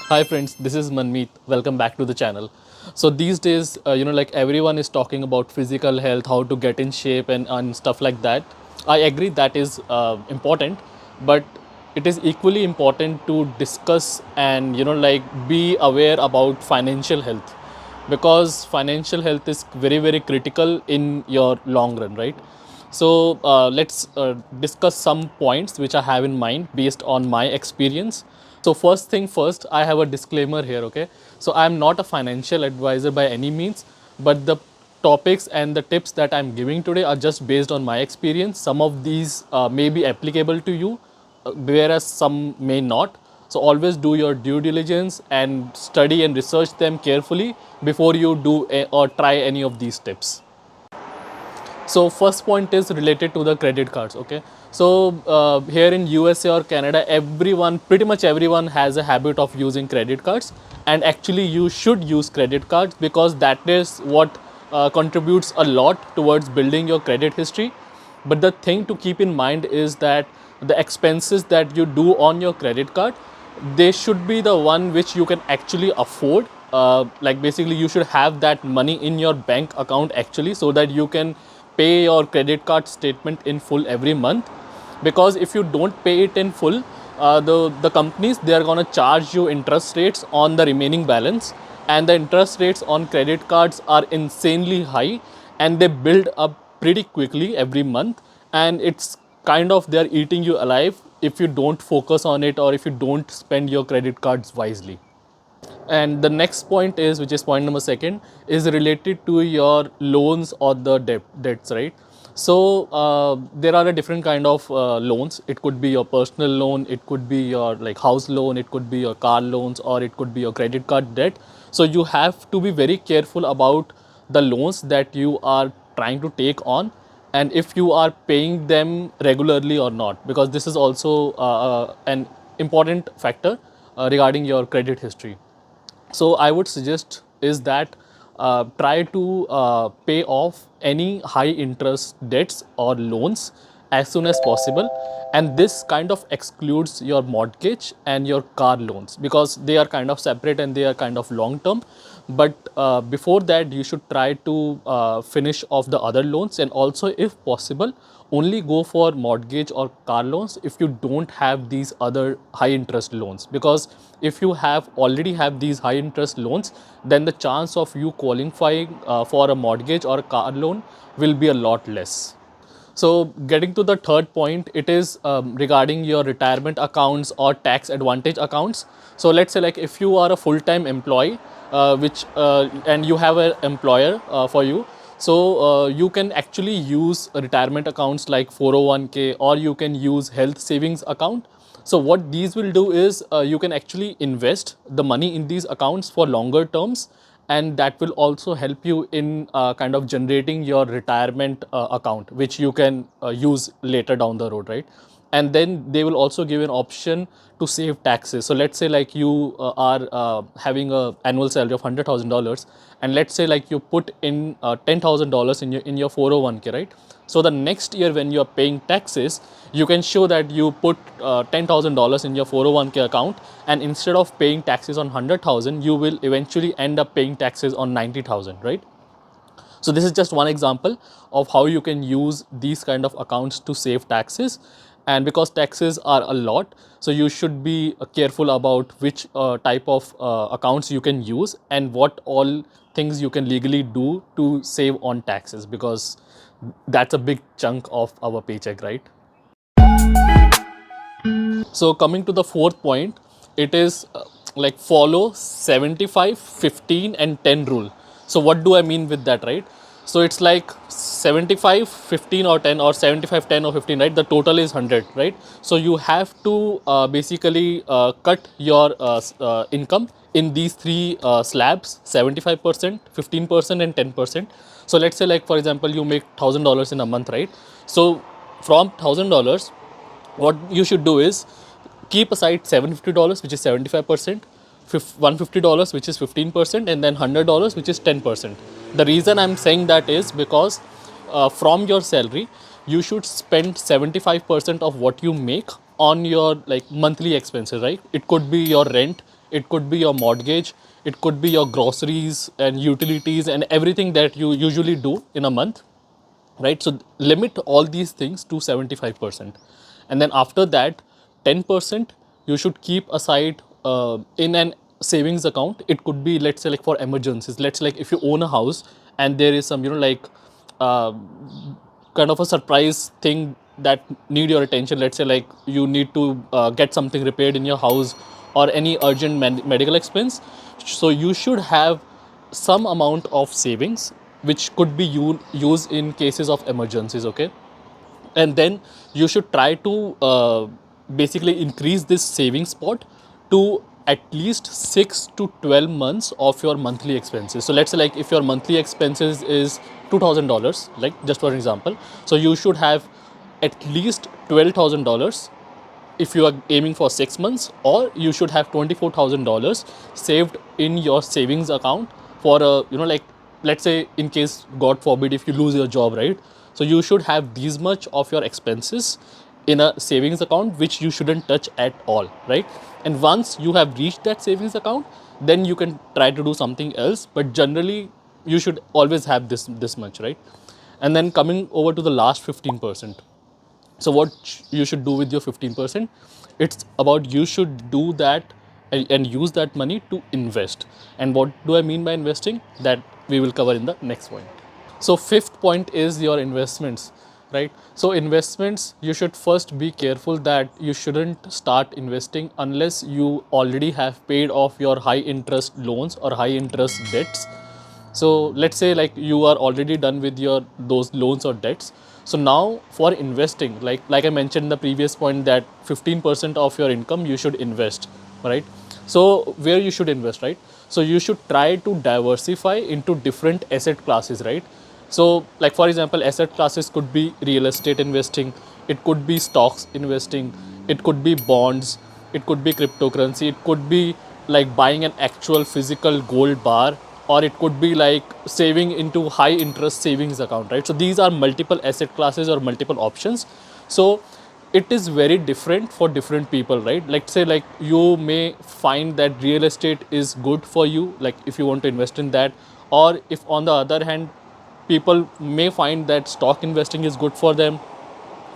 Hi friends, this is Manmeet. Welcome back to the channel. So these days, like everyone is talking about physical health, how to get in shape and stuff like that. I agree that is important, but it is equally important to discuss and be aware about financial health, because financial health is very critical in your long run, right? So let's discuss some points which I have in mind based on my experience. So first thing first, I have a disclaimer here, okay? So I am not a financial advisor by any means, but the topics and the tips that I'm giving today are just based on my experience. Some of these may be applicable to you, whereas some may not. So always do your due diligence and study and research them carefully before you or try any of these tips. So first point is related to the credit cards. Okay, so here in USA or Canada, pretty much everyone has a habit of using credit cards, and actually you should use credit cards because that is what contributes a lot towards building your credit history. But the thing to keep in mind is that the expenses that you do on your credit card, they should be the one which you can actually afford. Like basically you should have that money in your bank account actually, so that you can pay your credit card statement in full every month. Because if you don't pay it in full, the companies, they are going to charge you interest rates on the remaining balance, and the interest rates on credit cards are insanely high, and they build up pretty quickly every month, and it's kind of they're eating you alive if you don't focus on it or if you don't spend your credit cards wisely. And the next point is, which is point number second, is related to your loans or the debts, right? So there are a different kind of loans. It could be your personal loan, it could be your like house loan, it could be your car loans, or it could be your credit card debt. So you have to be very careful about the loans that you are trying to take on, and if you are paying them regularly or not, because this is also an important factor regarding your credit history. So I would suggest is that try to pay off any high interest debts or loans as soon as possible, and this kind of excludes your mortgage and your car loans because they are kind of separate and they are kind of long term. But before that, you should try to finish off the other loans, and also if possible only go for mortgage or car loans if you don't have these other high interest loans, because if you have already have these high interest loans, then the chance of you qualifying for a mortgage or a car loan will be a lot less. So getting to the third point, it is regarding your retirement accounts or tax advantage accounts. So let's say like if you are a full-time employee, which and you have an employer for you, so you can actually use retirement accounts like 401k, or you can use health savings account. So what these will do is you can actually invest the money in these accounts for longer terms, and that will also help you in kind of generating your retirement account, which you can use later down the road, right? And then they will also give an option to save taxes. So let's say like you are having a annual salary of $100,000, and let's say like you put in $10,000 in your 401k, right? So the next year when you are paying taxes, you can show that you put $10,000 in your 401k account, and instead of paying taxes on 100,000, you will eventually end up paying taxes on 90,000, right? So this is just one example of how you can use these kind of accounts to save taxes. And because taxes are a lot, so you should be careful about which type of accounts you can use and what all things you can legally do to save on taxes, because that's a big chunk of our paycheck, right? So coming to the fourth point, it is like follow 75, 15 and 10 rule. So what do I mean with that, right? So it's like 75, 15 or 10, or 75, 10 or 15, right? The total is 100, right? So you have to basically cut your income in these three slabs: 75%, 15% and 10%. So let's say like for example you make $1,000 in a month, right? So from $1,000, what you should do is keep aside $750, which is 75%, $150, which is 15%, and then $100, which is 10%. The reason I'm saying that is because from your salary, you should spend 75% of what you make on your like monthly expenses, right? It could be your rent, it could be your mortgage, it could be your groceries and utilities and everything that you usually do in a month, right? So limit all these things to 75%, and then after that 10% you should keep aside in an savings account. It could be, let's say, like for emergencies. Let's say like if you own a house and there is some, like uh, kind of a surprise thing that need your attention. Let's say like you need to get something repaired in your house, or any urgent medical expense. So you should have some amount of savings which could be used in cases of emergencies, okay? And then you should try to basically increase this savings pot to at least 6 to 12 months of your monthly expenses. So let's say like if your monthly expenses is $2,000, like just for example, so you should have at least $12,000 if you are aiming for 6 months, or you should have $24,000 saved in your savings account for a, like, let's say in case God forbid if you lose your job, right? So you should have these much of your expenses in a savings account which you shouldn't touch at all, right? And once you have reached that savings account, then you can try to do something else, but generally you should always have this much, right? And then coming over to the last 15%. So what you should do with your 15%, it's about you should do that and use that money to invest. And what do I mean by investing? That we will cover in the next point. So fifth point is your investments, right? So investments, you should first be careful that you shouldn't start investing unless you already have paid off your high interest loans or high interest debts. So let's say like you are already done with your those loans or debts. So now for investing, like I mentioned in the previous point, that 15% of your income you should invest, right? So where you should invest, right? So you should try to diversify into different asset classes, right? So like for example, asset classes could be real estate investing, it could be stocks investing, it could be bonds, it could be cryptocurrency, it could be like buying an actual physical gold bar, or it could be like saving into high interest savings account, right? So these are multiple asset classes or multiple options. So it is very different for different people, right? Like say like you may find that real estate is good for you, like if you want to invest in that, or if on the other hand people may find that stock investing is good for them,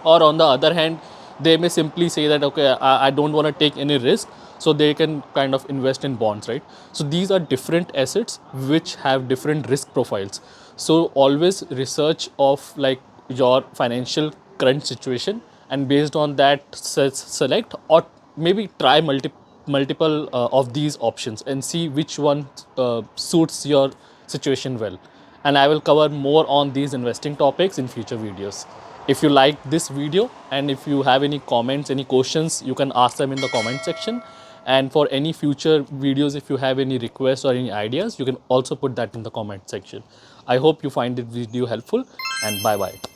or on the other hand they may simply say that okay, I don't want to take any risk, so they can kind of invest in bonds, right? So these are different assets which have different risk profiles. So always research of like your financial current situation, and based on that select, or maybe try multiple of these options and see which one suits your situation well. And I will cover more on these investing topics in future videos. If you like this video and if you have any comments, any questions, you can ask them in the comment section. And for any future videos, if you have any requests or any ideas, you can also put that in the comment section. I hope you find this video helpful, and bye bye.